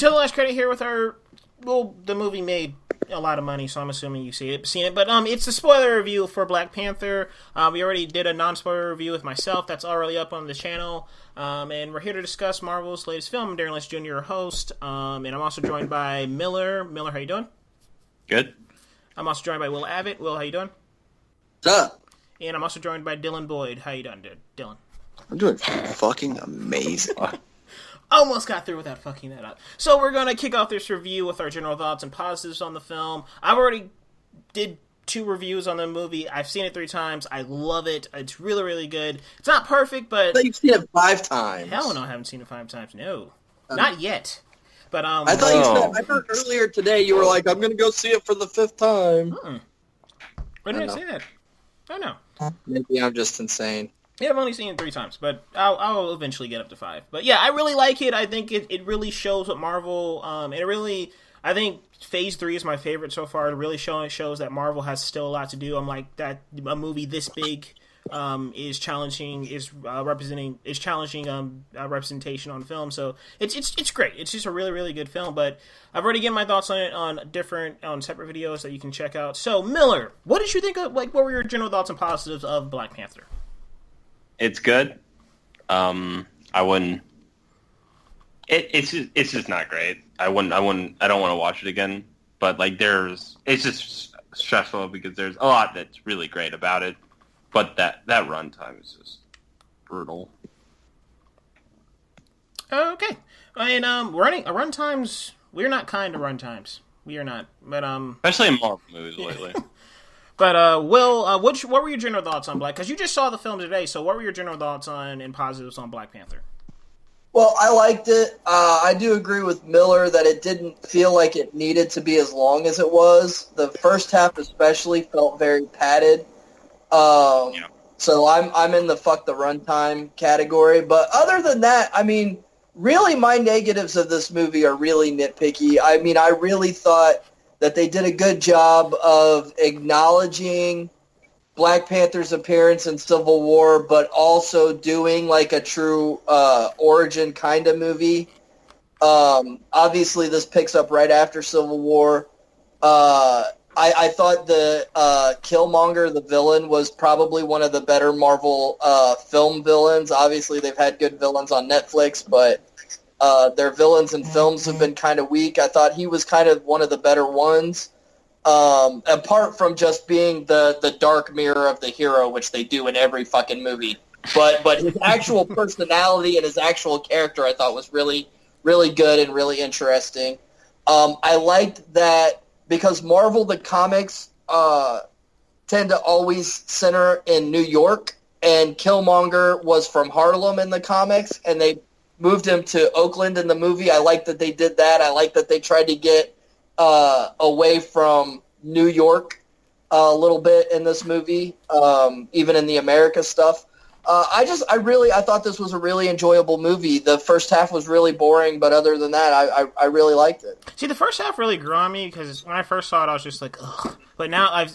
Until the last credit here with our... Well, the movie made a lot of money, so I'm assuming you've seen it. But it's a spoiler review for Black Panther. We already did a non-spoiler review with myself. That's already up on the channel. And we're here to discuss Marvel's latest film. I'm Darren Jr., your host. And I'm also joined by Miller. Miller, how you doing? Good. I'm also joined by Will Abbott. Will, how you doing? What's up? And I'm also joined by Dylan Boyd. How you doing, Dylan? I'm doing fucking amazing. Almost got through without fucking that up. So we're going to kick off this review with our general thoughts and positives on the film. I've already did 2 reviews on the movie. I've seen it 3 times. I love it. It's really, really good. It's not perfect, but... I thought you've seen it 5 times. Hell no, I haven't seen it 5 times. No. Not yet. But, I thought you said... I heard earlier today you were like, I'm going to go see it for the 5th time. When did I say that? I don't know. Maybe I'm just insane. Yeah, I've only seen it 3 times, but I'll eventually get up to 5. But yeah, I really like it. I think it really shows what Marvel, I think Phase 3 is my favorite so far. It really shows that Marvel has still a lot to do. I'm like, that a movie this big is challenging representation on film. So it's great. It's just a really, really good film. But I've already given my thoughts on it on separate videos that you can check out. So Miller, what did you think of? Like, what were your general thoughts and positives of Black Panther? It's good. I wouldn't. It's just not great. I don't want to watch it again. But like, it's just stressful because there's a lot that's really great about it. But that runtime is just brutal. Okay, and runtimes. We're not kind to runtimes. We are not. But especially in Marvel movies lately. But, Will, what were your general thoughts on Black? Because you just saw the film today, so what were your general thoughts on and positives on Black Panther? Well, I liked it. I do agree with Miller that it didn't feel like it needed to be as long as it was. The first half especially felt very padded. Yeah. So I'm in the fuck the runtime category. But other than that, I mean, really my negatives of this movie are really nitpicky. I mean, I really thought that they did a good job of acknowledging Black Panther's appearance in Civil War, but also doing like a true origin kind of movie. Obviously, this picks up right after Civil War. I thought the Killmonger, the villain, was probably one of the better Marvel film villains. Obviously, they've had good villains on Netflix, but their villains in films have been kind of weak. I thought he was kind of one of the better ones. Apart from just being the dark mirror of the hero, which they do in every fucking movie. But his actual personality and his actual character I thought was really, really good and really interesting. I liked that because Marvel, the comics, tend to always center in New York, and Killmonger was from Harlem in the comics, and they moved him to Oakland in the movie. I like that they did that. I like that they tried to get away from New York a little bit in this movie, even in the America stuff. I thought this was a really enjoyable movie. The first half was really boring, but other than that, I really liked it. See, the first half really grew on me because when I first saw it, I was just like, ugh. But now I've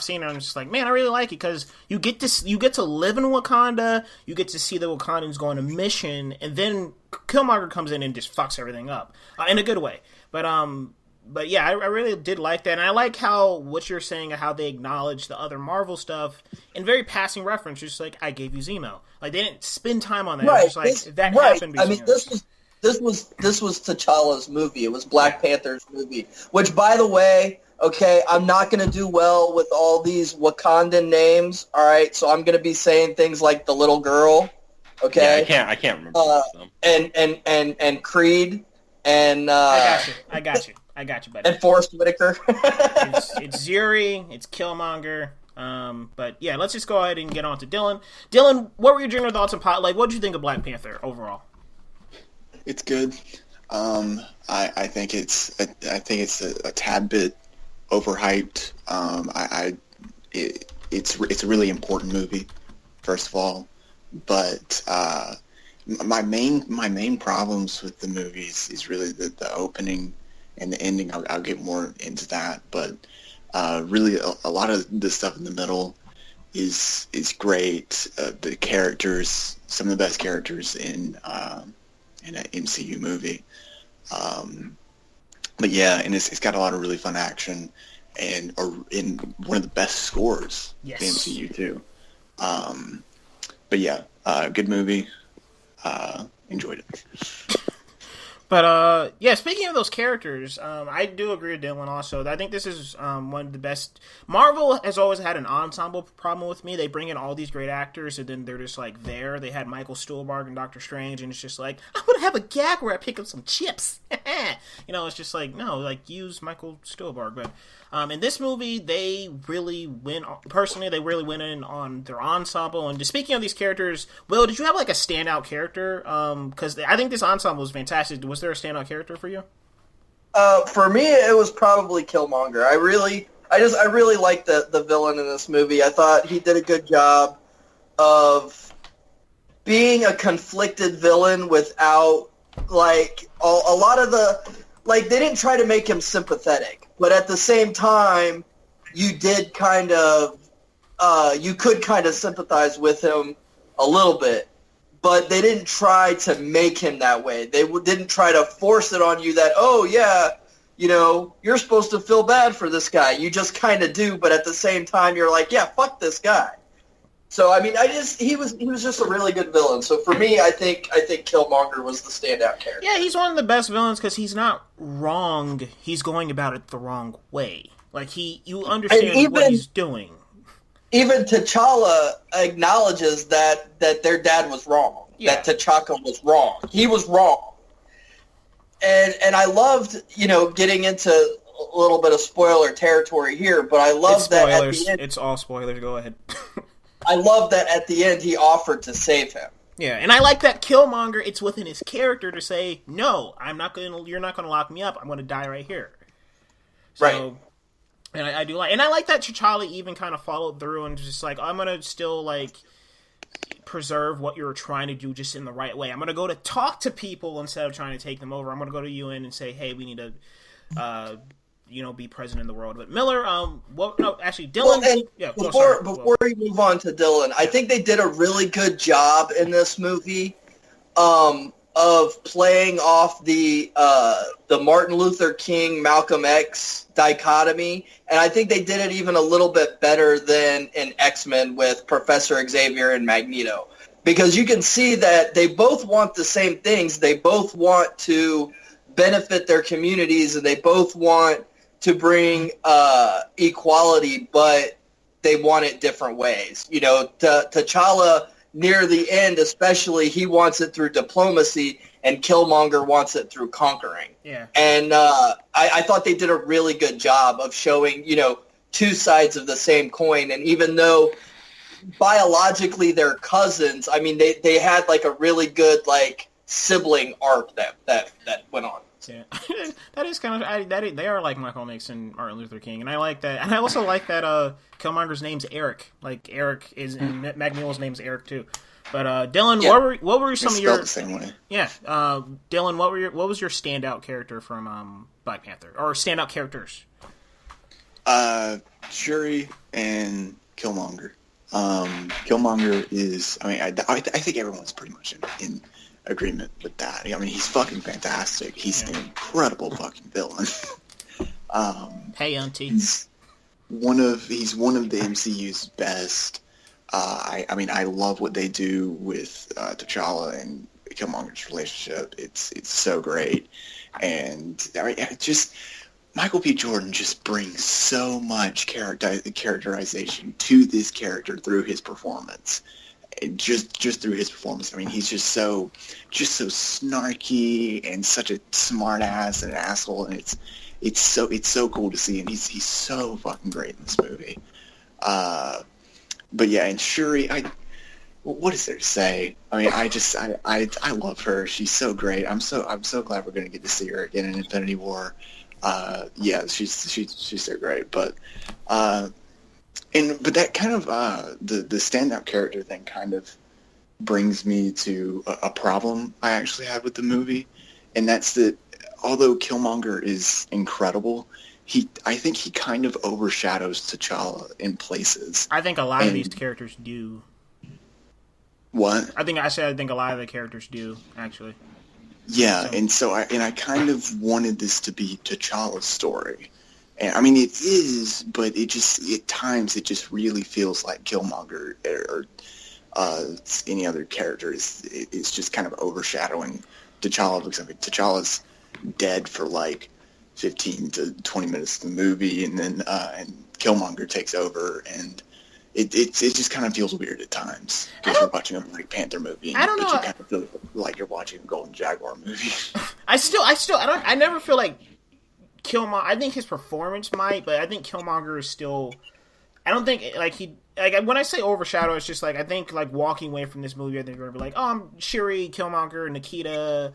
seen it, I'm just like, man, I really like it because you get to live in Wakanda, you get to see the Wakandans go on a mission, and then Killmonger comes in and just fucks everything up in a good way. But yeah, I really did like that, and I like what you're saying, how they acknowledge the other Marvel stuff in very passing reference, just like, I gave you Zemo. Like, they didn't spend time on that. Right. It was just like, happened. I mean, this was T'Challa's movie. It was Black Panther's movie, which, by the way, okay, I'm not going to do well with all these Wakandan names, all right? So I'm going to be saying things like the little girl, okay? Yeah, I can't remember them. And Creed, and... I got you, buddy. And Forrest Whitaker. it's Zuri, it's Killmonger. But yeah, let's just go ahead and get on to Dylan. Dylan, what were your general thoughts on what did you think of Black Panther overall? It's good. I think it's a tad bit overhyped. It's a really important movie, first of all, but my main problems with the movies is really the opening and the ending. I'll get more into that, but really a lot of the stuff in the middle is great. The characters, some of the best characters in an MCU movie. But yeah, and it's got a lot of really fun action and in one of the best scores in the MCU too. But yeah, good movie. Enjoyed it. But yeah, speaking of those characters, I do agree with Dylan also. I think this is one of the best. Marvel has always had an ensemble problem with me. They bring in all these great actors, and then they're just like there. They had Michael Stuhlbarg and Doctor Strange, and it's just like, I'm going to have a gag where I pick up some chips. It's just like, no, like, use Michael Stuhlbarg. But in this movie, they really went in on their ensemble. And just speaking of these characters, Will, did you have like a standout character? Because I think this ensemble was fantastic. Was there a standout character for you? For me, it was probably Killmonger. I really liked the villain in this movie. I thought he did a good job of being a conflicted villain without, like, a lot of the, like, they didn't try to make him sympathetic, but at the same time, you did kind of, you could kind of sympathize with him a little bit. But they didn't try to make him that way. They didn't try to force it on you that, oh, yeah, you're supposed to feel bad for this guy. You just kind of do, but at the same time, you're like, yeah, fuck this guy. So, I mean, he was just a really good villain. So for me, I think Killmonger was the standout character. Yeah, he's one of the best villains because he's not wrong. He's going about it the wrong way. Like, you understand what he's doing. Even T'Challa acknowledges that their dad was wrong. Yeah. That T'Chaka was wrong. He was wrong. And I loved, getting into a little bit of spoiler territory here, but I love that at the end, it's all spoilers. Go ahead. I love that at the end he offered to save him. Yeah, and I like that Killmonger, it's within his character to say, no, you're not gonna lock me up. I'm gonna die right here. So, right. And I do like, and I like that T'Challa even kind of followed through and just like, I'm gonna still like preserve what you're trying to do just in the right way. I'm gonna go to talk to people instead of trying to take them over. I'm gonna go to UN and say, hey, we need to, be present in the world. But Miller, Dylan. Well, before we move on to Dylan, I think they did a really good job in this movie. Of playing off the Martin Luther King, Malcolm X dichotomy, and I think they did it even a little bit better than in X-Men with Professor Xavier and Magneto, because you can see that they both want the same things. They both want to benefit their communities, and they both want to bring equality, but they want it different ways. T'Challa, near the end especially, he wants it through diplomacy, and Killmonger wants it through conquering. Yeah. And I thought they did a really good job of showing, two sides of the same coin. And even though biologically they're cousins, I mean, they had, like, a really good, like, sibling arc that went on. Yeah, that is kind of they are like Malcolm X and Martin Luther King, and I like that. And I also like that Killmonger's name's Eric. Like Eric is, and Magneto's name's Eric too. But Dylan, yeah. what were some of your? The same way. Yeah, Dylan, what was your standout character from Black Panther, or standout characters? Shuri and Killmonger. Killmonger is. I mean, I think everyone's pretty much in agreement with that. I mean, he's fucking fantastic. He's an incredible fucking villain. Hey, auntie. He's one of the MCU's best. I mean, I love what they do with T'Challa and Killmonger's relationship. It's so great, and I mean, just Michael B. Jordan just brings so much characterization to this character through his performance. Just through his performance. I mean, he's just so snarky and such a smart ass and an asshole, and it's so cool to see, and he's so fucking great in this movie. But yeah, and Shuri, what is there to say? I mean, I love her. She's so great. I'm so glad we're gonna get to see her again in Infinity War. Yeah, she's so great. But but that kind of the standout character thing kind of brings me to a problem I actually had with the movie, and that's that although Killmonger is incredible, I think he kind of overshadows T'Challa in places. I think a lot of these characters do. What? I think a lot of the characters do, actually. Yeah, So- and I kind of wanted this to be T'Challa's story. And I mean, it is, but it just, at times, it just really feels like Killmonger or any other character is just kind of overshadowing T'Challa, because I mean, T'Challa's dead for like 15 to 20 minutes of the movie, and then and Killmonger takes over, and it just kind of feels weird at times because you're watching a Black Panther movie, I don't know. you kind of feel like you're watching a Golden Jaguar movie. I never feel like Killmonger. I think his performance might, but I think Killmonger is still. I don't think when I say overshadow, it's just like I think like walking away from this movie, I think we're gonna be like, oh, I'm Shuri, Killmonger, Nikita.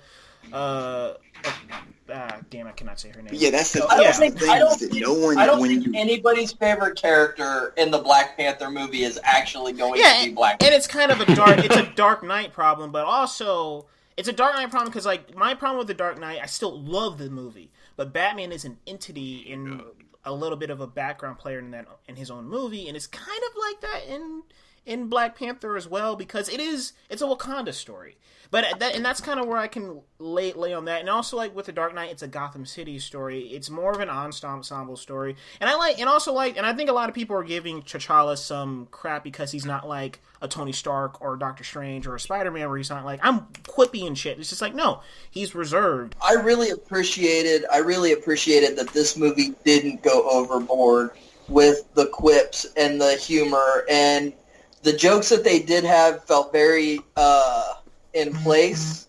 Damn, I cannot say her name. Yeah, that's the I don't thing. think, I don't that think, no one, I don't when think you, anybody's favorite character in the Black Panther movie is actually going to be Black Panther. And it's kind of it's a Dark Knight problem, but also it's a Dark Knight problem because like my problem with the Dark Knight, I still love the movie, but Batman is an entity in a little bit of a background player in his own movie, and it's kind of like that in Black Panther as well, because it's a Wakanda story. But that's kind of where I can lay on that. And also, like, with The Dark Knight, it's a Gotham City story. It's more of an ensemble story. And I think a lot of people are giving T'Challa some crap because he's not like a Tony Stark or Doctor Strange or a Spider-Man, where he's not like, I'm quippy and shit. It's just like, no, he's reserved. I really appreciated that this movie didn't go overboard with the quips and the humor, and the jokes that they did have felt very in place,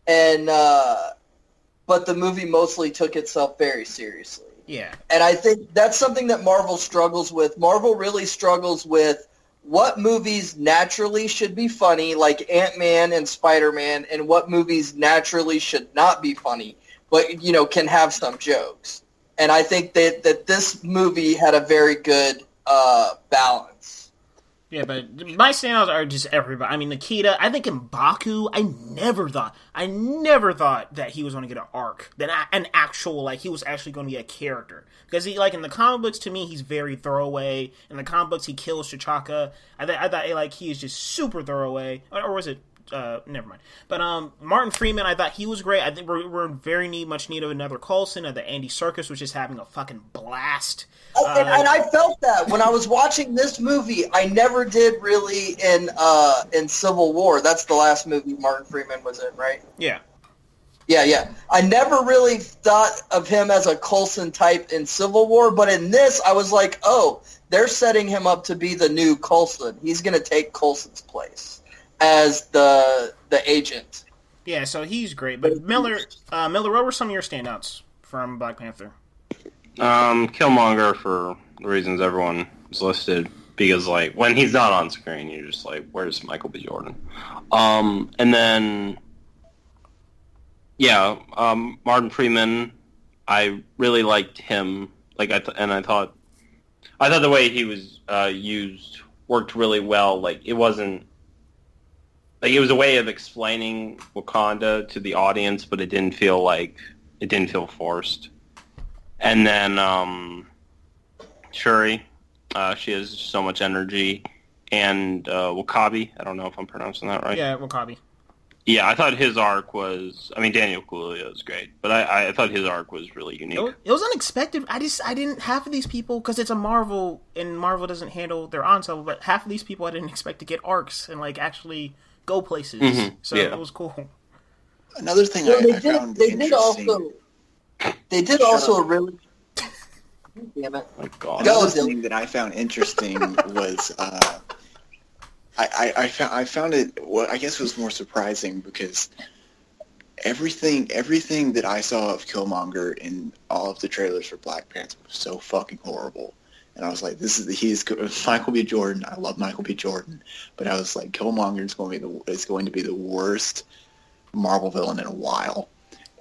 and but the movie mostly took itself very seriously. Yeah. And I think that's something that Marvel struggles with. Marvel really struggles with what movies naturally should be funny, like Ant-Man and Spider-Man, and what movies naturally should not be funny, but, can have some jokes. And I think that this movie had a very good balance. Yeah, but my standouts are just everybody. I mean, Nikita. I think in M'Baku, I never thought that he was going to get an arc, an actual, like, he was actually going to be a character. Because he, like, in the comic books, to me, he's very throwaway. In the comic books, he kills T'Chaka. I thought like he is just super throwaway. Or was it? Never mind. But Martin Freeman, I thought he was great. I think we're in very much need of another Coulson. The Andy Serkis was just having a fucking blast. And I felt that when I was watching this movie. I never did really in Civil War. That's the last movie Martin Freeman was in, right? Yeah. Yeah. I never really thought of him as a Coulson type in Civil War, but in this, I was like, oh, they're setting him up to be the new Coulson. He's going to take Coulson's place as the agent. Yeah, so he's great. But Miller, what were some of your standouts from Black Panther? Killmonger, for the reasons everyone was listed, because like when he's not on screen, you're just like, where's Michael B. Jordan? And then Martin Freeman, I really liked him. Like I thought the way he was used worked really well. Like it wasn't like it was a way of explaining Wakanda to the audience, but it didn't feel forced. And then Shuri, she has so much energy, and W'Kabi, I don't know if I'm pronouncing that right. Yeah, W'Kabi. Yeah, I thought his arc was. I mean, Daniel Kaluuya is great, but I thought his arc was really unique. It was unexpected. I didn't half of these people, because it's a Marvel and Marvel doesn't handle their ensemble, but half of these people I didn't expect to get arcs and like actually go places. Mm-hmm. So it was cool. Another thing I found interesting. They did also really. Damn it! My God. Another thing that I found interesting was I found it. Well, I guess it was more surprising because everything that I saw of Killmonger in all of the trailers for Black Panther was so fucking horrible, and I was like, he's Michael B. Jordan. I love Michael B. Jordan, but I was like, Killmonger is going to be the worst Marvel villain in a while.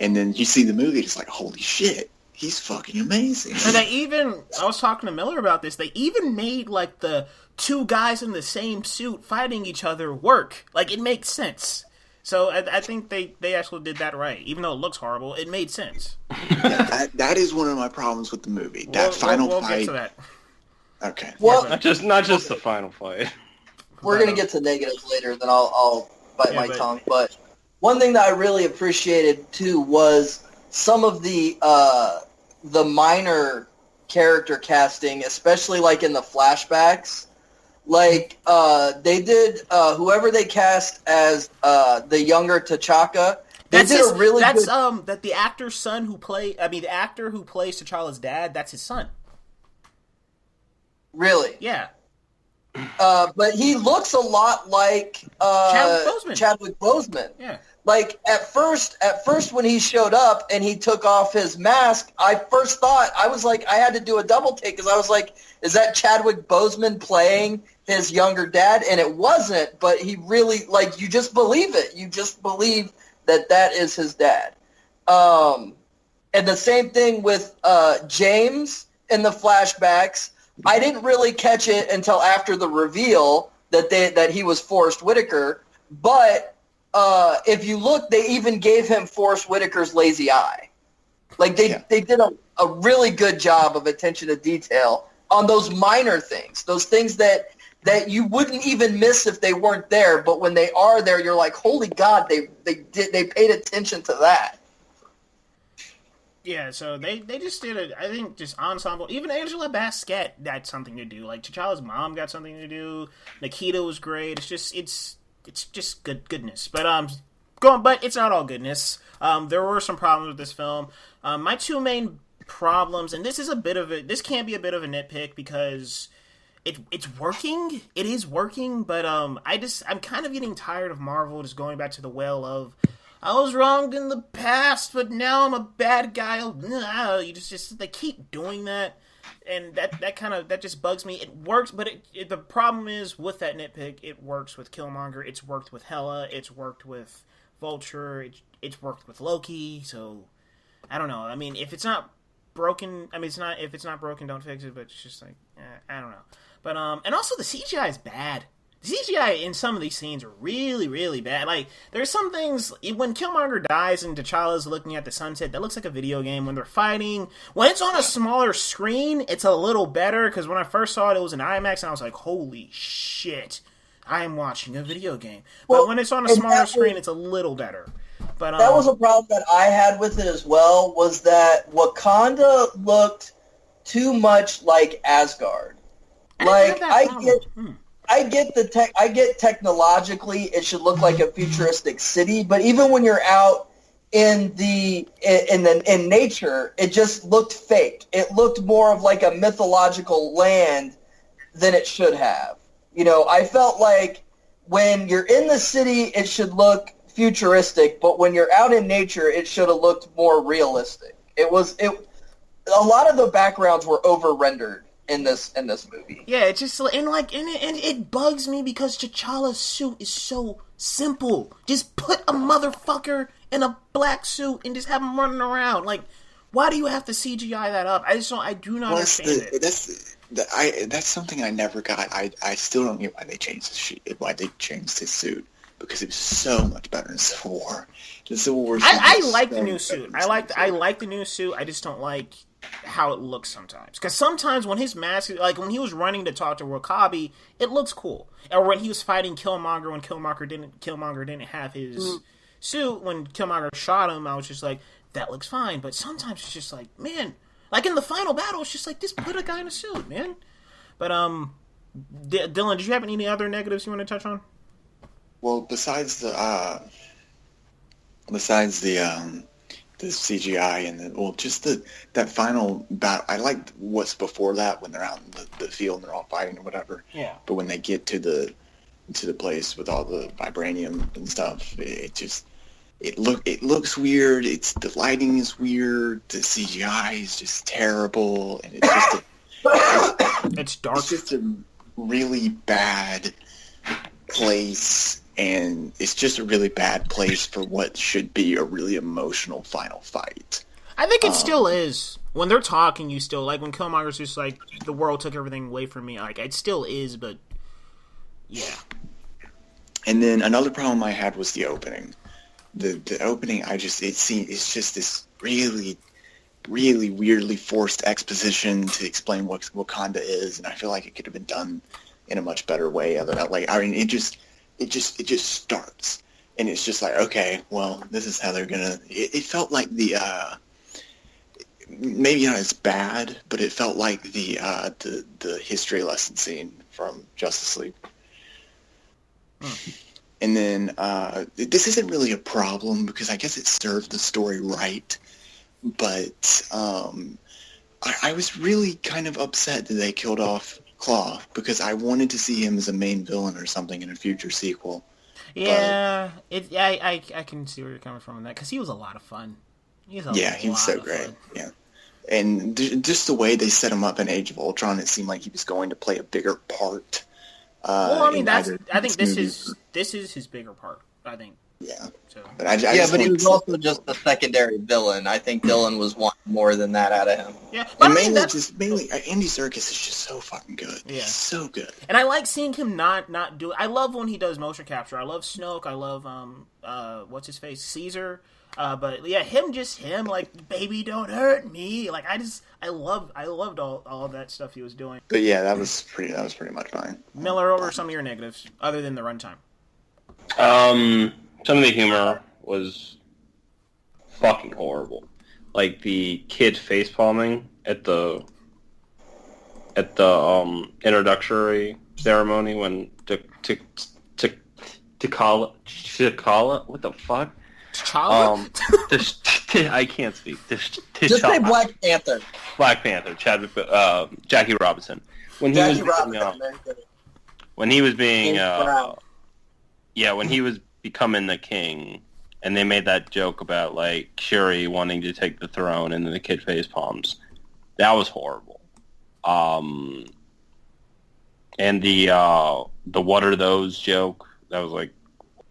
And then you see the movie, it's like, holy shit, he's fucking amazing. And I was talking to Miller about this, they even made, like, the two guys in the same suit fighting each other work. Like, it makes sense. So I think they actually did that right. Even though it looks horrible, it made sense. Yeah, that is one of my problems with the movie. That final we'll fight. Get to that. Okay. Well, not just the final fight. We're going to get to negatives later, then I'll bite my tongue. But one thing that I really appreciated too was some of the minor character casting, especially like in the flashbacks. Like they did whoever they cast as the younger T'Chaka. They did a really good... that the actor's son the actor who plays T'Challa's dad, that's his son. Really? Yeah. But he looks a lot like Chadwick Boseman. Yeah. Like at first when he showed up and he took off his mask, I first thought, I was like, I had to do a double take because I was like, is that Chadwick Boseman playing his younger dad? And it wasn't, but he really, like, you just believe it. You just believe that is his dad. And the same thing with James in the flashbacks. I didn't really catch it until after the reveal that he was Forrest Whitaker, but if you look, they even gave him Forrest Whitaker's lazy eye. Like they did a really good job of attention to detail on those minor things, those things that you wouldn't even miss if they weren't there, but when they are there, you're like, holy God, they paid attention to that. Yeah, so they just did I think just ensemble. Even Angela Bassett had something to do. Like T'Challa's mom got something to do. Nikita was great. It's just goodness. But but it's not all goodness. There were some problems with this film. My two main problems, and this can be a bit of a nitpick because it's working. It is working, but I'm kind of getting tired of Marvel just going back to the well of, I was wrong in the past, but now I'm a bad guy. You just they keep doing that, and that just bugs me. It works, but the problem is with that nitpick, it works with Killmonger, it's worked with Hela, it's worked with Vulture, it's worked with Loki. So I don't know. I mean, if it's not broken, if it's not broken, don't fix it. But it's just like I don't know. But and also the CGI is bad. The CGI in some of these scenes are really, really bad. Like, there's some things, when Killmonger dies and T'Challa's looking at the sunset, that looks like a video game. When they're fighting, when it's on a smaller screen, it's a little better, because when I first saw it, it was in IMAX, and I was like, holy shit, I am watching a video game. But when it's on a smaller screen, it's a little better. But that was a problem that I had with it as well, was that Wakanda looked too much like Asgard. Like, I get technologically it should look like a futuristic city, but even when you're out in nature, it just looked fake. It looked more of like a mythological land than it should have. You know, I felt like when you're in the city, it should look futuristic, but when you're out in nature, it should have looked more realistic. A lot of the backgrounds were over-rendered in this movie. Yeah, it's just and it bugs me because T'Challa's suit is so simple. Just put a motherfucker in a black suit and just have him running around. Like, why do you have to CGI that up? I do not understand it. That's something I never got. I still don't get why they changed his suit, because it was so much better in Civil War. The Civil War. I like the new suit. I like the new suit. I just don't like how it looks sometimes. Because sometimes when his mask, like when he was running to talk to W'Kabi, it looks cool. Or when he was fighting Killmonger, when Killmonger didn't have his suit, when Killmonger shot him, I was just like, that looks fine. But sometimes it's just like, man, like in the final battle, it's just like, just put a guy in a suit, man. But Dylan, did you have any other negatives you want to touch on? Well, besides the CGI and just that final battle, I liked what's before that when they're out in the field and they're all fighting or whatever. Yeah. But when they get to the place with all the vibranium and stuff, it looks weird. The lighting is weird. The CGI is just terrible, and it's just it's dark. It's just a really bad place. And it's just a really bad place for what should be a really emotional final fight. I think it still is. When they're talking, you still, like, when Killmonger's just like, the world took everything away from me, like, it still is, but, yeah. And then another problem I had was the opening. The opening, it's just this really, really weirdly forced exposition to explain what Wakanda is, and I feel like it could have been done in a much better way. It just starts, and it's just like, okay, well, this is how they're gonna. It felt like the maybe not as bad, but it felt like the history lesson scene from Justice League. And then this isn't really a problem because I guess it served the story right, but I was really kind of upset that they killed off Claw because I wanted to see him as a main villain or something in a future sequel. Yeah, I can see where you're coming from on that because he was a lot of fun. He was so great. Fun. Yeah, and just the way they set him up in Age of Ultron, it seemed like he was going to play a bigger part. Well, I mean, I think this is his bigger part. I think. Yeah. So. But he was also just the secondary villain. I think Dylan was wanting more than that out of him. Yeah, but mainly Andy Serkis is just so fucking good. Yeah, he's so good. And I like seeing him not do. I love when he does motion capture. I love Snoke. I love what's his face, Caesar. But yeah, him like, baby, don't hurt me. Like I loved all that stuff he was doing. But yeah, that was pretty much fine. Miller, over some of your negatives, other than the runtime. Some of the humor was fucking horrible. Like the kid facepalming at the introductory ceremony when T'Challa, what the fuck? I can't speak. Just say Black Panther. Black Panther. Jackie Robinson. When he was becoming the king, and they made that joke about like Shuri wanting to take the throne, and then the kid face palms. That was horrible. And the what are those joke? That was like,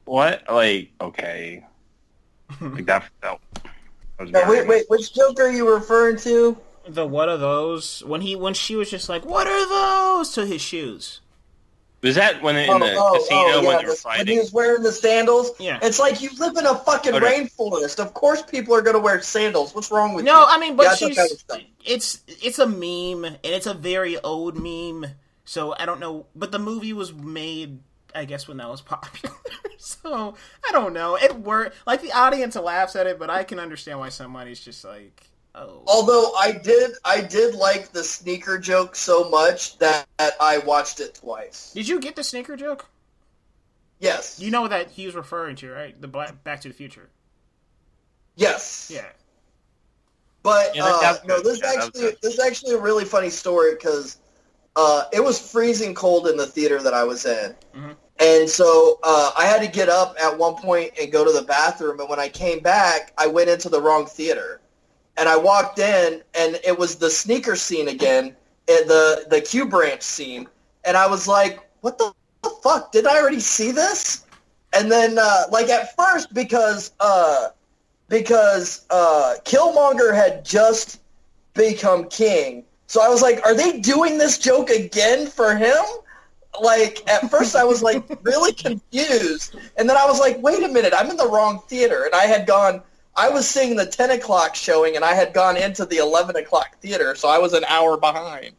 what? Like, okay. Like that felt. Wait, which joke are you referring to? The what are those? When she was just like, what are those? To his shoes. Was that when in the casino when they were fighting? When he was wearing the sandals? Yeah. It's like you live in a fucking rainforest. Of course people are going to wear sandals. What's wrong with you? No, I mean, but it's a meme, and it's a very old meme, so I don't know. But the movie was made, I guess, when that was popular. So, I don't know. It worked. Like, the audience laughs at it, but I can understand why somebody's just like, oh. Although I did like the sneaker joke so much that I watched it twice. Did you get the sneaker joke? Yes. You know that he was referring to, right? The Back to the Future. Yes. Yeah. But this is actually a really funny story because it was freezing cold in the theater that I was in. Mm-hmm. And so I had to get up at one point and go to the bathroom, and when I came back, I went into the wrong theater. And I walked in, and it was the sneaker scene again, and the Q branch scene. And I was like, what the fuck? Did I already see this? And then, at first, because Killmonger had just become king, so I was like, are they doing this joke again for him? Like, at first I was, like, really confused. And then I was like, wait a minute, I'm in the wrong theater. And I was seeing the 10 o'clock showing, and I had gone into the 11 o'clock theater, so I was an hour behind.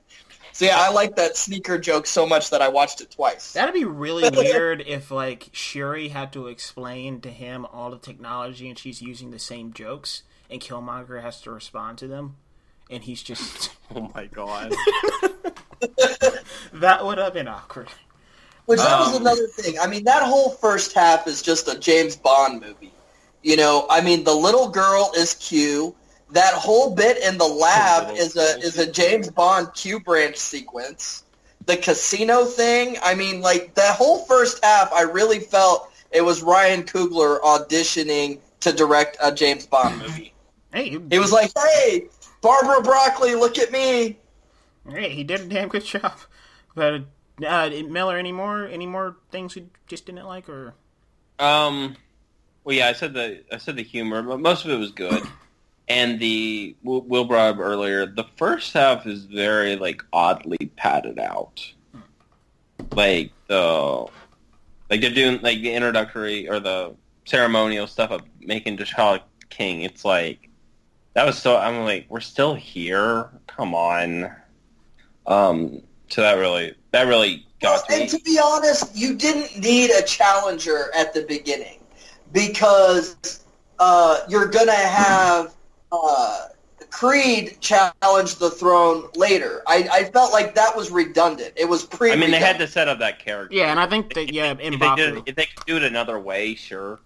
So, yeah, I like that sneaker joke so much that I watched it twice. That'd be really weird if, like, Shuri had to explain to him all the technology, and she's using the same jokes, and Killmonger has to respond to them, and he's just... Oh, my God. That would have been awkward. Which, that was another thing. I mean, that whole first half is just a James Bond movie. You know, I mean, the little girl is Q. That whole bit in the lab is a James Bond Q branch sequence. The casino thing, I mean, like, that whole first half, I really felt it was Ryan Coogler auditioning to direct a James Bond movie. Hey, he was like, hey, Barbara Broccoli, look at me. Hey, he did a damn good job. But, Miller, any more things you just didn't like, or? Well, yeah, I said the humor, but most of it was good. And Will brought up earlier, the first half is very, like, oddly padded out. Like, they're doing, like, the introductory, or the ceremonial stuff of making T'Challa king. It's like, I'm like, we're still here? Come on. So that really got me. And to be honest, you didn't need a challenger at the beginning. because you're going to have Creed challenge the throne later. I felt like that was redundant. It was I mean, they had to set up that character. Yeah, and I think that, if they could do it another way, sure.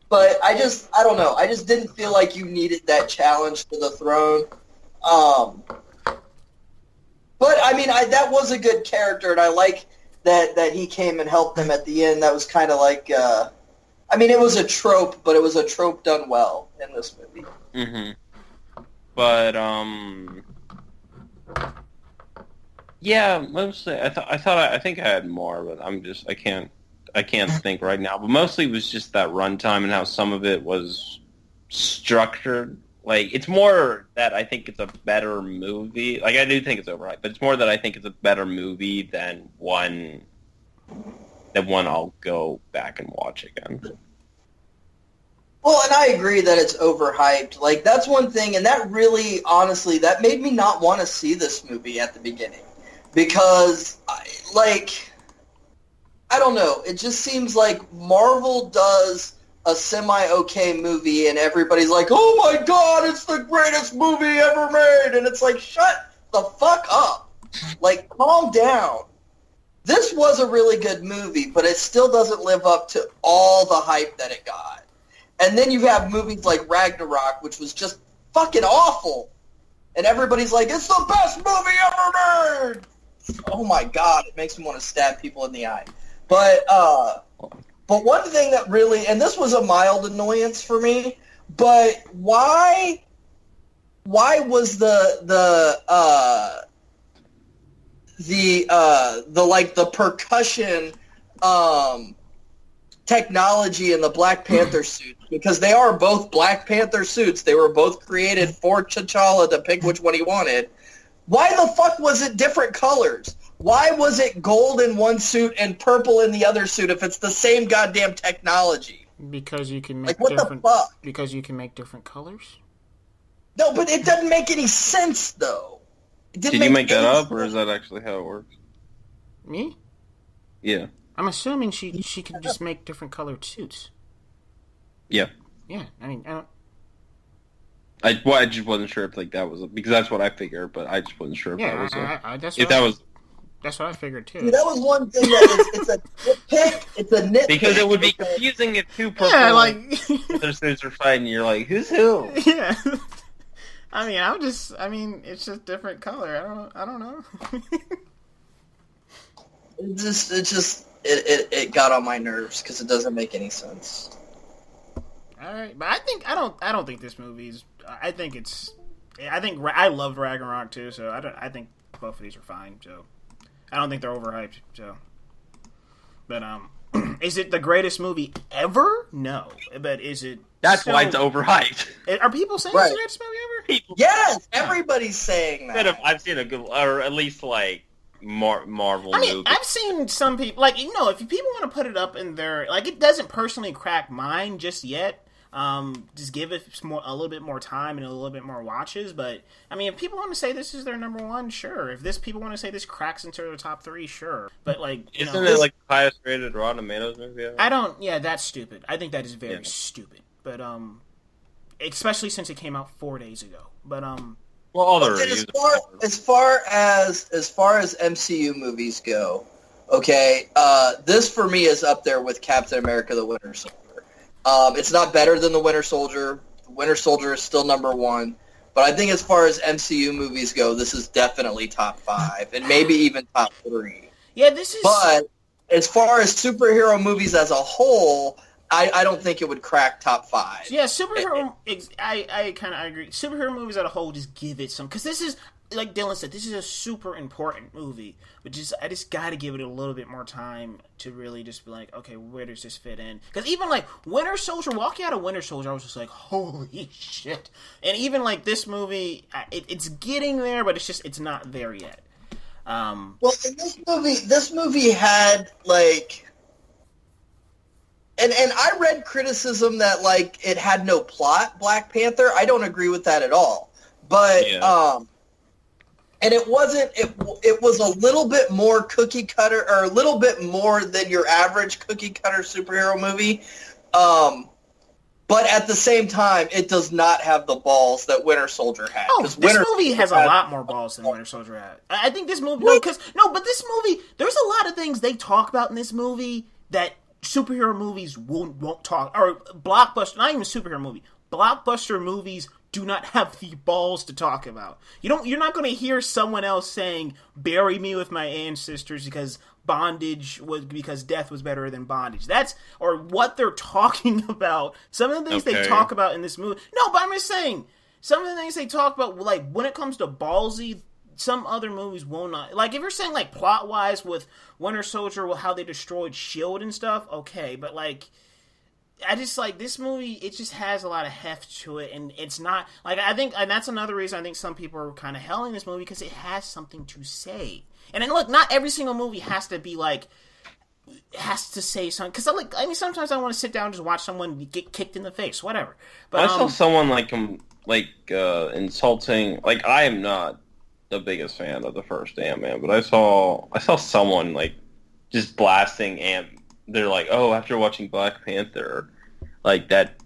But I don't know. I just didn't feel like you needed that challenge to the throne. But, I mean, that was a good character, and I like that he came and helped them at the end. That was kind of like, I mean, it was a trope, but it was a trope done well in this movie. Mm-hmm. But, yeah, mostly, I think I had more, but I can't think right now. But mostly it was just that runtime and how some of it was structured. Like, it's more that I think it's a better movie. Like, I do think it's overhyped, but it's more that I think it's a better movie than one I'll go back and watch again. Well, and I agree that it's overhyped. Like, that's one thing, and that really, honestly, that made me not want to see this movie at the beginning. Because, I don't know. It just seems like Marvel does a semi-okay movie, and everybody's like, oh my god, it's the greatest movie ever made! And it's like, shut the fuck up. Like, calm down. This was a really good movie, but it still doesn't live up to all the hype that it got. And then you have movies like Ragnarok, which was just fucking awful. And everybody's like, it's the best movie ever made! Oh my god, it makes me want to stab people in the eye. But one thing that really, and this was a mild annoyance for me, but why was the percussion technology in the Black Panther suits? Because they are both Black Panther suits. They were both created for T'Challa to pick which one he wanted. Why the fuck was it different colors? Why was it gold in one suit and purple in the other suit if it's the same goddamn technology? Because you can make like, what different. The fuck? Because you can make different colors. No, but it doesn't make any sense though. Did you make that up, or is that actually how it works? Me? Yeah. I'm assuming she can just make different colored suits. Yeah. Yeah, I mean, I don't. I just wasn't sure if that was because that's what I figured, but I just wasn't sure if that was. That's what I figured too. See, that was one thing that it's a nitpick. It's a nitpick. Because it would be confusing if two purple their suits are fighting. You're like, who's who? Yeah. I mean, it's just different color. I don't know. It got on my nerves because it doesn't make any sense. All right, but I don't think this movie's. I think I loved Ragnarok too, so I think both of these are fine. So I don't think they're overhyped. So, but is it the greatest movie ever? No, but is it? That's why it's overhyped. Are people saying it's the greatest movie ever? Yes, everybody's saying that. I've seen a good, or at least like Marvel movie. I've seen some people if people want to put it up in their it doesn't personally crack mine just yet. Just give it a little bit more time and a little bit more watches. But I mean, if people want to say this is their number one, sure. If people want to say this cracks into their top three, sure. But isn't it like the highest rated Rotten Tomatoes movie ever? I don't. Yeah, that's stupid. I think that is very stupid. But especially since it came out 4 days ago. But well, all the reviews. As far as MCU movies go, okay, this for me is up there with Captain America: The Winter Soldier. It's not better than The Winter Soldier. The Winter Soldier is still number one. But I think as far as MCU movies go, this is definitely top 5, and maybe even top 3. Yeah, this is... But as far as superhero movies as a whole, I don't think it would crack top 5. Yeah, superhero... I kind of agree. Superhero movies as a whole, just give it some... Because this is... Like Dylan said, this is a super important movie, but I just got to give it a little bit more time to really just be like, okay, where does this fit in? Because even like Winter Soldier, walking out of Winter Soldier, I was just like, holy shit! And even like this movie, it's getting there, but it's not there yet. Well, in this movie had like, and I read criticism that like it had no plot. Black Panther, I don't agree with that at all, but and it wasn't. It was a little bit more cookie cutter, or a little bit more than your average cookie cutter superhero movie. But at the same time, it does not have the balls that Winter Soldier had. Oh, this movie has a lot more balls than Winter Soldier had. I think this movie, but this movie, there's a lot of things they talk about in this movie that superhero movies won't talk, or blockbuster, not even superhero movie, blockbuster movies do not have the balls to talk about. You're not going to hear someone else saying, "Bury me with my ancestors," because death was better than bondage. Or what they're talking about. Some of the things they talk about in this movie. No, but I'm just saying, some of the things they talk about, like, when it comes to ballsy, some other movies will not. Like, if you're saying, like, plot-wise with Winter Soldier, how they destroyed S.H.I.E.L.D. and stuff, okay, but, like, I just, like, this movie, it just has a lot of heft to it, and it's not, like, I think, and that's another reason I think some people are kind of helling this movie, because it has something to say. And then, look, not every single movie has to be, like, has to say something, because, I mean, sometimes I want to sit down and just watch someone get kicked in the face, whatever. But I saw someone, insulting, like, I am not the biggest fan of the first Ant-Man, but I saw someone, like, just blasting they're like, oh, after watching Black Panther, like, that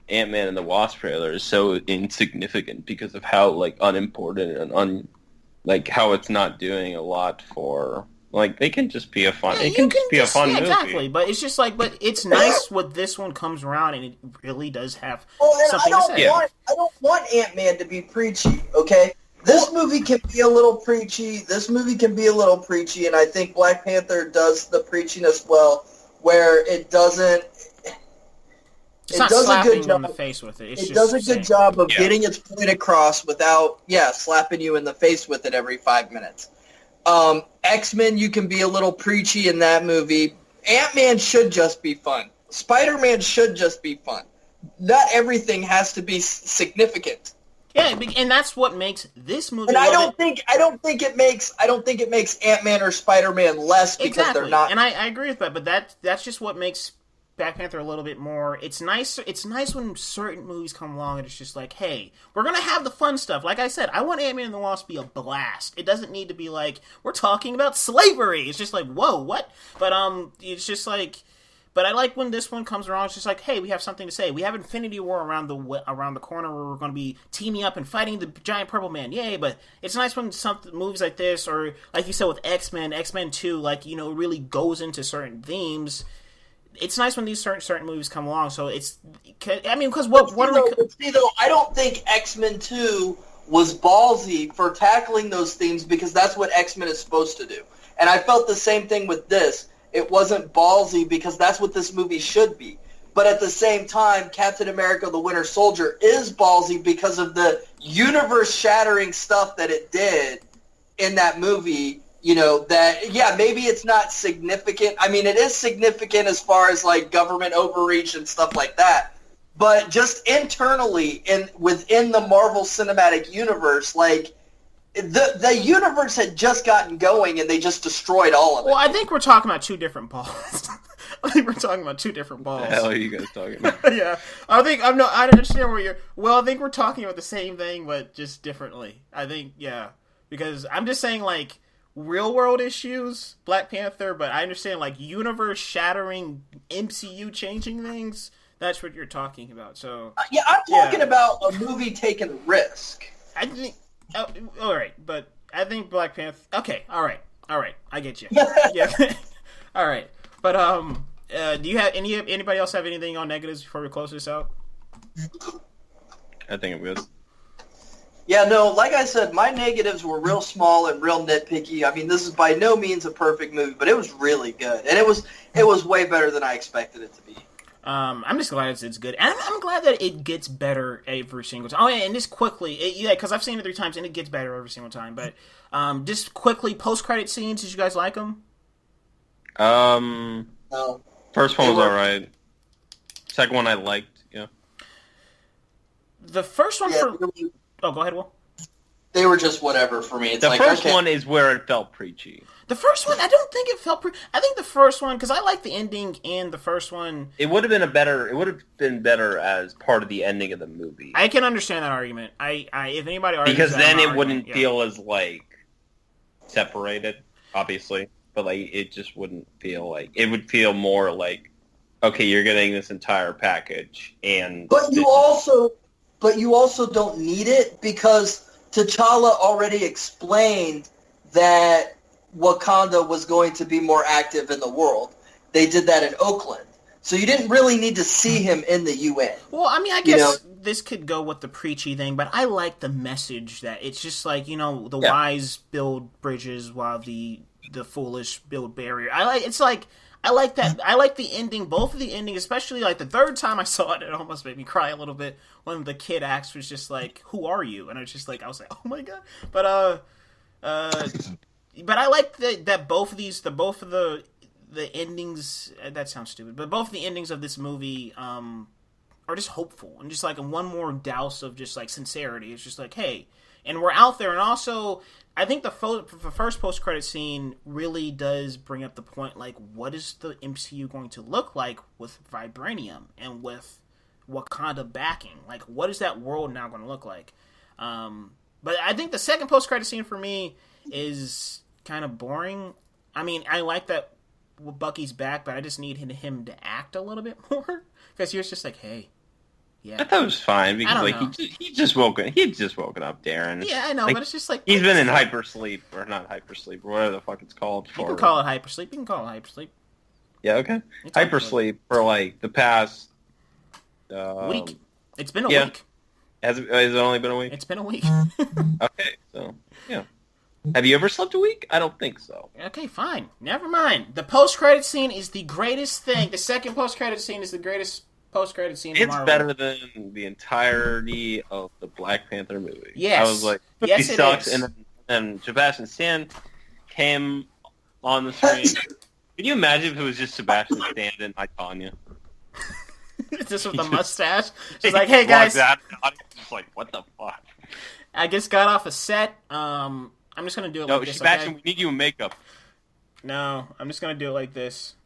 Ant-Man and the Wasp trailer is so insignificant because of how, like, unimportant and like, how it's not doing a lot for, like, they can just be a fun, it can just be a fun movie. Exactly, but it's just like, but it's nice when this one comes around and it really does have something to say. I don't want Ant-Man to be preachy, okay? This movie can be a little preachy, and I think Black Panther does the preachiness well, where it doesn't... It's not slapping you in the face with it. It does a good job of getting its point across without, slapping you in the face with it every 5 minutes. X-Men, you can be a little preachy in that movie. Ant-Man should just be fun. Spider-Man should just be fun. Not everything has to be significant. Yeah, and that's what makes this movie. And I don't think it makes Ant-Man or Spider-Man less because they're not. And I agree with that, but that's just what makes Black Panther a little bit more. It's nice when certain movies come along and it's just like, hey, we're gonna have the fun stuff. Like I said, I want Ant-Man and the Wasp to be a blast. It doesn't need to be like we're talking about slavery. It's just like, whoa, what? But it's just like. But I like when this one comes around. It's just like, hey, we have something to say. We have Infinity War around the corner where we're going to be teaming up and fighting the giant purple man. Yay! But it's nice when movies like this, or like you said with X-Men 2, like, you know, really goes into certain themes. It's nice when these certain movies come along. So it's, I mean, because what are we? See, though, I don't think X-Men 2 was ballsy for tackling those themes because that's what X-Men is supposed to do. And I felt the same thing with this. It wasn't ballsy because that's what this movie should be. But at the same time, Captain America the Winter Soldier is ballsy because of the universe-shattering stuff that it did in that movie. You know, that, maybe it's not significant. I mean, it is significant as far as, like, government overreach and stuff like that. But just internally, within the Marvel Cinematic Universe, like, the universe had just gotten going, and they just destroyed all of it. Well, I think we're talking about two different balls. I think we're talking about two different balls. What the hell are you guys talking about? Yeah, I understand where you're. Well, I think we're talking about the same thing, but just differently. I think, because I'm just saying, like, real world issues, Black Panther, but I understand, like, universe shattering, MCU changing things. That's what you're talking about. So I'm talking about a movie taking risk. I think. Oh, all right, but I think Black Panther. Okay, all right, I get you. Yeah, all right. But do you have anybody else have anything on negatives before we close this out? I think it was. Yeah, no, like I said, my negatives were real small and real nitpicky. I mean, this is by no means a perfect movie, but it was really good, and it was way better than I expected it to be. I'm just glad it's good, and I'm glad that it gets better every single time. Oh, yeah, and just quickly, because I've seen it 3 times, and it gets better every single time. But just quickly, post-credit scenes, did you guys like them? No. First one was alright. Second one I liked, yeah. The first one Oh, go ahead, Will. They were just whatever for me. It's the like, first one is where it felt preachy. The first one, I don't think it felt I think the first one, because I like the ending in the first one. It would have been better as part of the ending of the movie. I can understand that argument. If anybody argues because then it argument, wouldn't feel as like separated, obviously, but like it just wouldn't feel like it would feel more like, okay, you're getting this entire package, and But you also don't need it because T'Challa already explained that Wakanda was going to be more active in the world. They did that in Oakland. So you didn't really need to see him in the UN. Well, I mean, I guess this could go with the preachy thing, but I like the message that it's just like, the wise build bridges while the foolish build barrier. I like that. I like the ending, both of the endings, especially like the third time I saw it, it almost made me cry a little bit when the kid asked was just like, "Who are you?" And I was like, "Oh my god!" But I like that both of the endings. That sounds stupid, but both of the endings of this movie are just hopeful and just like one more douse of just like sincerity. It's just like, hey, and we're out there, and also. I think the first post-credit scene really does bring up the point, like, what is the MCU going to look like with Vibranium and with Wakanda backing? Like, what is that world now going to look like? But I think the second post-credit scene for me is kind of boring. I mean, I like that Bucky's back, but I just need him to act a little bit more. Because he was just like, hey. Yeah. I thought it was fine because like he just woken up, Darren. Yeah, I know, like, but it's just like he's been in hypersleep or not hypersleep or whatever the fuck it's called. You can call it hypersleep. Yeah, okay. Hypersleep for like the past week. It's been a week. Has it only been a week? It's been a week. Okay, so yeah. Have you ever slept a week? I don't think so. Okay, fine. Never mind. The post-credit scene is the greatest thing. The second post-credit scene is the greatest post-credit scene in Marvel. It's better than the entirety of the Black Panther movie. Yes. I was like, yes, he sucks. And Sebastian Stan came on the screen. Can you imagine if it was just Sebastian Stan and I, Tanya? Just with the mustache? She's like, hey, guys. Just like, what the fuck? I just got off a set. I'm just going to do it like this, Sebastian, okay? we need you in makeup. No, I'm just going to do it like this.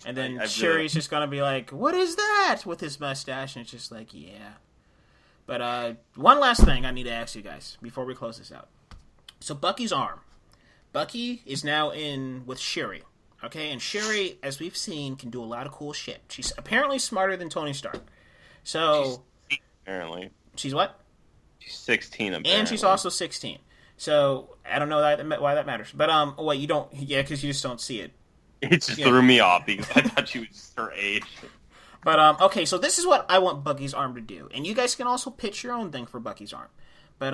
And then Shuri's just going to be like, what is that? With his mustache. And it's just like, yeah. But one last thing I need to ask you guys before we close this out. So Bucky's arm. Bucky is now in with Shuri. Okay? And Shuri, as we've seen, can do a lot of cool shit. She's apparently smarter than Tony Stark. So... Apparently. She's what? She's 16, apparently. And she's also 16. So, I don't know why that matters. But, wait, you don't... Yeah, because you just don't see it. It just threw me off because I thought she was her age. But, okay, so this is what I want Bucky's arm to do. And you guys can also pitch your own thing for Bucky's arm. But,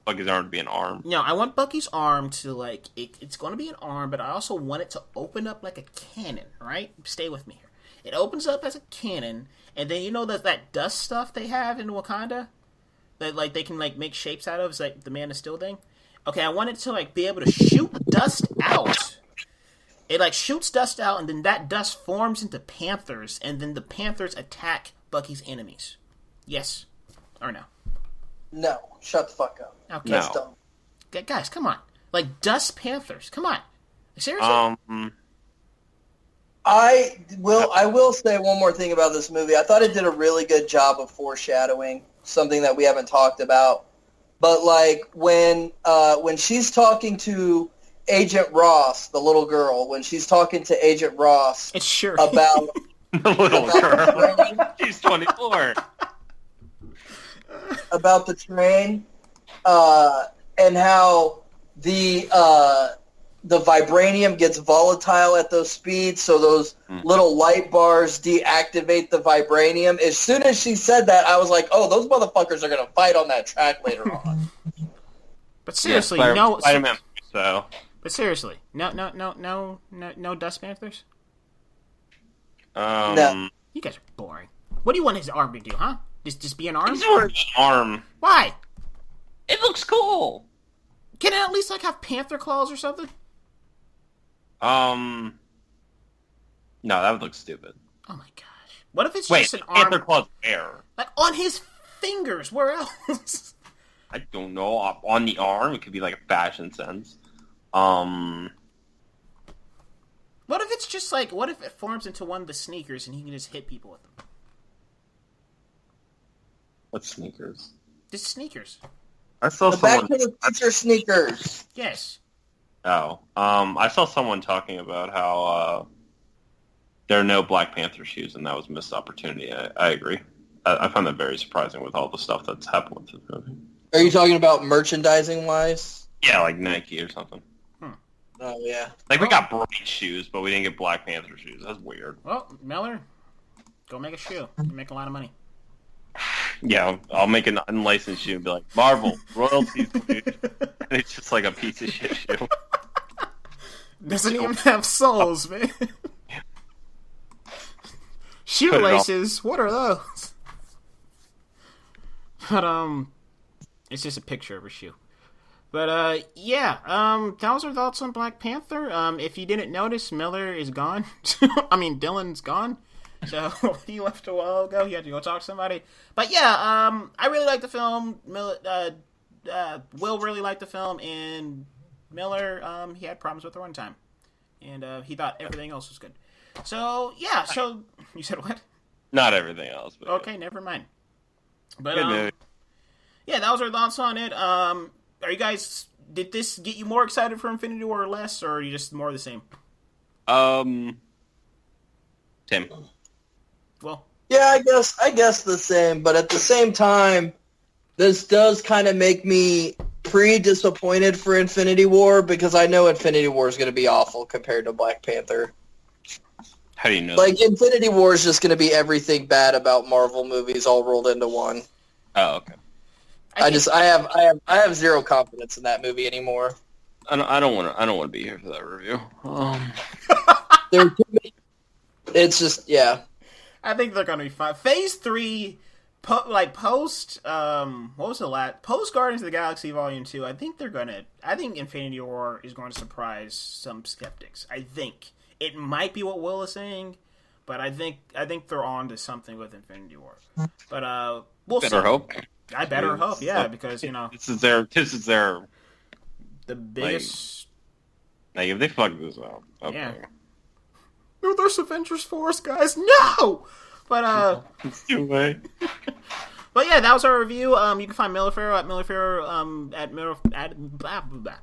Bucky's arm to be an arm? No, I want Bucky's arm to, like... It's going to be an arm, but I also want it to open up like a cannon, right? Stay with me here. It opens up as a cannon, and then you know that dust stuff they have in Wakanda? That, like, they can, like, make shapes out of? It's like the Man of Steel thing? Okay, I want it to, like, be able to shoot dust out... It, like, shoots dust out, and then that dust forms into panthers, and then the panthers attack Bucky's enemies. Yes. Or no? No. Shut the fuck up. Okay. No. Dumb. Guys, come on. Like, dust panthers. Come on. Seriously? I will say one more thing about this movie. I thought it did a really good job of foreshadowing, something that we haven't talked about. But, like, when she's talking to... Agent Ross, the little girl, when she's talking to Agent Ross it's sure about the little girl. She's 24. About the train, and how the vibranium gets volatile at those speeds, so those little light bars deactivate the vibranium. As soon as she said that, I was like, "Oh, those motherfuckers are gonna fight on that track later on." But seriously, no. Spider-Man. So. But seriously, no Dust Panthers? No. You guys are boring. What do you want his arm to do, huh? Just be an arm? He's an arm. Why? It looks cool. Can it at least, like, have panther claws or something? No, that would look stupid. Oh my gosh. What if it's just an arm... panther claws where? Like, on his fingers. Where else? I don't know. On the arm? It could be like a fashion sense. What if it's just like, what if it forms into one of the sneakers and he can just hit people with them? What sneakers? Just sneakers. I saw the Back to the Future sneakers. Yes. Oh, I saw someone talking about how there are no Black Panther shoes, and that was a missed opportunity. I agree. I found that very surprising with all the stuff that's happened with this movie. Are you talking about merchandising wise? Yeah, like Nike or something. Oh yeah. Like we got bright shoes, but we didn't get Black Panther shoes. That's weird. Well, Miller, go make a shoe. You make a lot of money. Yeah, I'll make an unlicensed shoe and be like, Marvel, royalties, dude. And it's just like a piece of shit shoe. Doesn't even have soles, man. Shoelaces, what are those? But, it's just a picture of a shoe. But, yeah, that was our thoughts on Black Panther. If you didn't notice, Miller is gone. Dylan's gone. So, he left a while ago. He had to go talk to somebody. But, yeah, I really like the film. Will really liked the film. And Miller, he had problems with the runtime. And, he thought everything else was good. So, yeah, so... You said what? Not everything else. But okay, yeah. Never mind. But, good movie. Yeah, that was our thoughts on it. Are you guys... Did this get you more excited for Infinity War or less? Or are you just more of the same? Tim. Well... Yeah, I guess the same, but at the same time, this does kind of make me pre-disappointed for Infinity War because I know Infinity War is going to be awful compared to Black Panther. How do you know? Like, Infinity War is just going to be everything bad about Marvel movies all rolled into one. Oh, okay. I have zero confidence in that movie anymore. I don't want to be here for that review. There are too many. It's just, yeah. I think they're going to be fine. Phase 3, post, what was the last? Post Guardians of the Galaxy Volume 2, I think Infinity War is going to surprise some skeptics. I think. It might be what Will is saying, but I think they're on to something with Infinity War. But, we'll see. Better hope. I better hope, yeah, because, This is their the biggest... Like, if they fuck this up, okay. Yeah. No, there's Avengers Force, guys. No! But, Anyway. But yeah, that was our review. You can find Miller Farrow at Miller Farrow, at blah, blah, blah.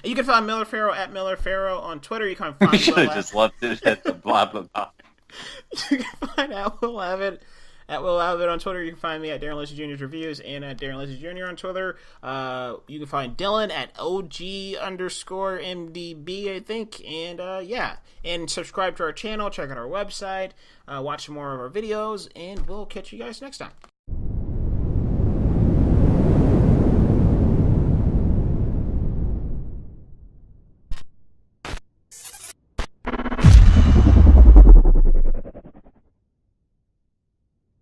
You can find Miller Farrow at Miller Farrow on Twitter. You can find We should have just left it at the blah, blah, blah. You can find out Will Abbott at Will Abbott on Twitter. You can find me at Darren Leslie Jr.'s Reviews and at Darren Leslie Jr. on Twitter. You can find Dylan at OG_MDB, I think. And, yeah. And subscribe to our channel. Check out our website. Watch some more of our videos. And we'll catch you guys next time.